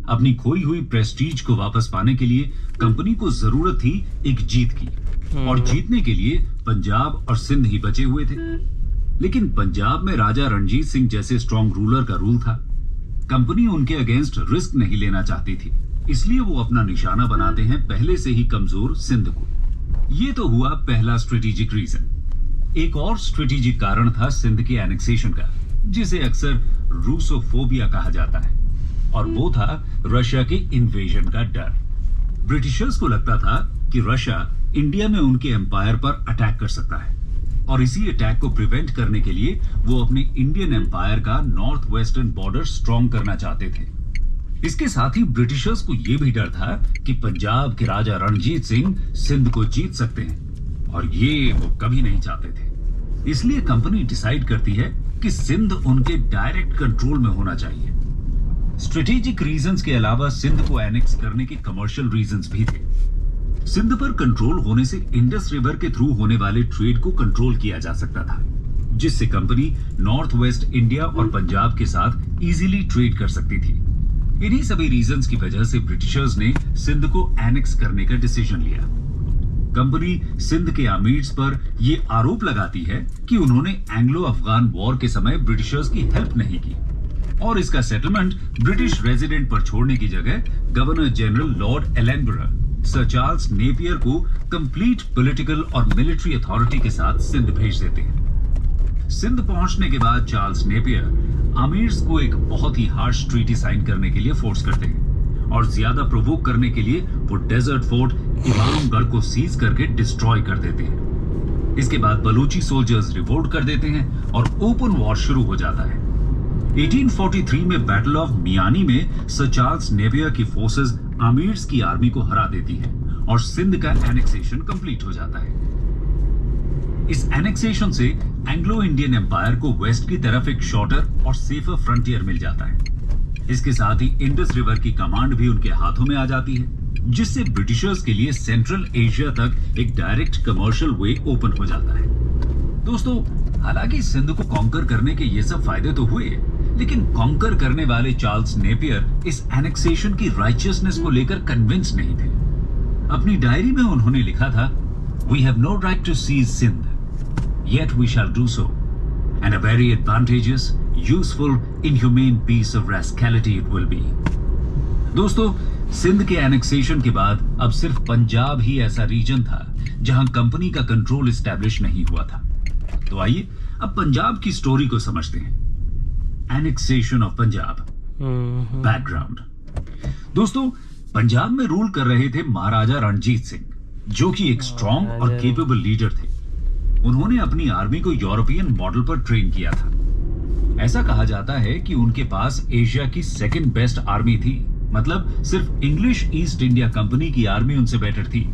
अपनी खोई हुई प्रेस्टीज को वापस पाने के लिए कंपनी को जरूरत थी एक जीत की, और जीतने के लिए पंजाब और सिंध ही बचे हुए थे। लेकिन पंजाब में राजा रणजीत सिंह जैसे स्ट्रॉन्ग रूलर का रूल था। कंपनी उनके अगेंस्ट रिस्क नहीं लेना चाहती थी, इसलिए वो अपना निशाना बनाते हैं पहले से ही कमजोर सिंध को। ये तो हुआ पहला स्ट्रेटेजिक रीजन। एक और स्ट्रेटेजिक कारण था सिंध के एनेक्सेशन का, जिसे अक्सर रूसोफोबिया कहा जाता है, और वो था रशिया के इन्वेजन का डर। ब्रिटिशर्स को लगता था कि रशिया इंडिया में उनके एम्पायर पर अटैक कर सकता है, और इसी अटैक को प्रिवेंट करने के लिए वो अपने इंडियन एम्पायर का नॉर्थ वेस्टर्न बॉर्डर स्ट्रॉन्ग करना चाहते थे। इसके साथ ही ब्रिटिशर्स को यह भी डर था कि पंजाब के राजा रणजीत सिंह सिंध को जीत सकते हैं, और ये वो कभी नहीं चाहते थे। इसलिए कंपनी डिसाइड करती है कि सिंध उनके डायरेक्ट कंट्रोल में होना चाहिए। स्ट्रेटेजिक रीजंस के अलावा सिंध को एनेक्स करने के कमर्शियल रीजंस भी थे। सिंध पर कंट्रोल होने से इंडस रिवर के थ्रू होने वाले ट्रेड को कंट्रोल किया जा सकता था, जिससे कंपनी नॉर्थ वेस्ट इंडिया और पंजाब के साथ इजीली ट्रेड कर सकती थी। इन्हीं सभी रीजंस की वजह से ब्रिटिशर्स ने सिंध को एनेक्स करने का डिसीजन लिया। कंपनी सिंध के अमीर्स पर यह आरोप लगाती है कि उन्होंने एंग्लो अफगान वॉर के समय ब्रिटिशर्स की हेल्प नहीं की, और इसका सेटलमेंट ब्रिटिश रेजिडेंट पर छोड़ने की जगह governor general Lord Ellenborough sir Charles Napier को कंप्लीट पॉलिटिकल और मिलिट्री अथॉरिटी के साथ सिंध भेज देते हैं। सिंध पहुंचने के बाद चार्ल्स नेपियर अमीर्स को एक बहुत ही हार्श ट्रीटी साइन करने के लिए फोर्स करते हैं, और ज्यादा प्रोवोक करने के लिए वो डेजर्ट फोर्ट इमामगढ़ को सीज करके डिस्ट्रॉय कर देते हैं। इसके बाद बलूची सोल्जर्स रिवोल्ट कर देते हैं और ओपन वॉर शुरू हो जाता है। 1843 में बैटल ऑफ मियानी में सर चार्ल्स नेपियर की फोर्सेस आमीर्स की आर्मी को हरा देती है, और सिंध का एनेक्सेशन कंप्लीट हो जाता है। इस एनेक्सेशन से एंग्लो इंडियन एम्पायर को वेस्ट की तरफ एक शॉर्टर और सेफर फ्रंटियर मिल जाता है। इसके साथ ही इंडस रिवर की कमांड भी उनके हाथों में आ जाती है, जिससे ब्रिटिशर्स के लिए सेंट्रल एशिया तक एक डायरेक्ट कमर्शियल वे ओपन हो जाता है। दोस्तों, हालांकि सिंध को कॉन्कर करने के ये सब फायदे तो हुए, लेकिन कॉन्कर करने वाले चार्ल्स नेपियर इस एनेक्सेशन की राइचियसनेस को लेकर कन्विंस नहीं थे। अपनी डायरी में उन्होंने लिखा था, "We have no right to seize Sindh, yet we shall do so, and a very advantageous, useful, inhumane piece of rascality it will be." दोस्तों, सिंध के एनेक्सेशन के बाद अब सिर्फ पंजाब ही ऐसा रीजन था जहां कंपनी का कंट्रोल एस्टैब्लिश नहीं हुआ था। तो आइए अब पंजाब की स्टोरी को समझते हैं। Annexation of Punjab. बैकग्राउंड। दोस्तों, पंजाब में रूल कर रहे थे महाराजा रणजीत सिंह, जो कि एक स्ट्रॉन्ग और केपेबल लीडर थे। उन्होंने अपनी आर्मी को यूरोपियन मॉडल पर ट्रेन किया था। ऐसा कहा जाता है कि उनके पास एशिया की सेकंड बेस्ट आर्मी थी, मतलब सिर्फ इंग्लिश ईस्ट इंडिया कंपनी की आर्मी उनसे बेटर थी।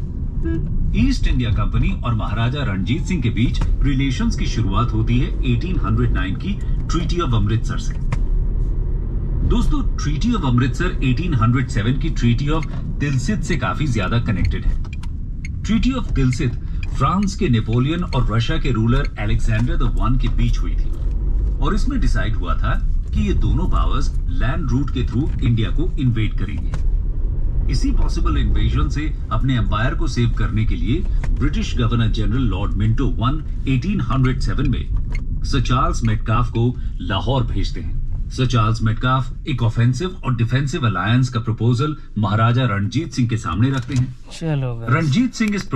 ईस्ट इंडिया कंपनी और महाराजा रणजीत सिंह के बीच रिलेशंस की शुरुआत होती है 1809 की ट्रीटी ऑफ अमृतसर से। दोस्तों, ट्रीटी ऑफ अमृतसर 1807 की ट्रीटी ऑफ तिलसित से काफी ज्यादा कनेक्टेड है। ट्रीटी ऑफ तिलसित फ्रांस के नेपोलियन और रशिया के रूलर अलेक्जेंडर द वन के बीच हुई थी, और इसमें डिसाइड हुआ था कि ये दोनों पावर्स लैंड रूट के थ्रू इंडिया को इन्वेड करेंगे। इसी पॉसिबल इन्वेजन से अपने एम्पायर को सेव करने के लिए British governor general Lord Minto 1807 में सर चार्ल्स मेटकाफ को लाहौर भेजते हैं। सर चार्ल्स मेटकाफ एक ऑफेंसिव और डिफेंसिव अलायंस का प्रपोजल महाराजा रणजीत सिंह के सामने रखते हैं। रणजीत सिंह इस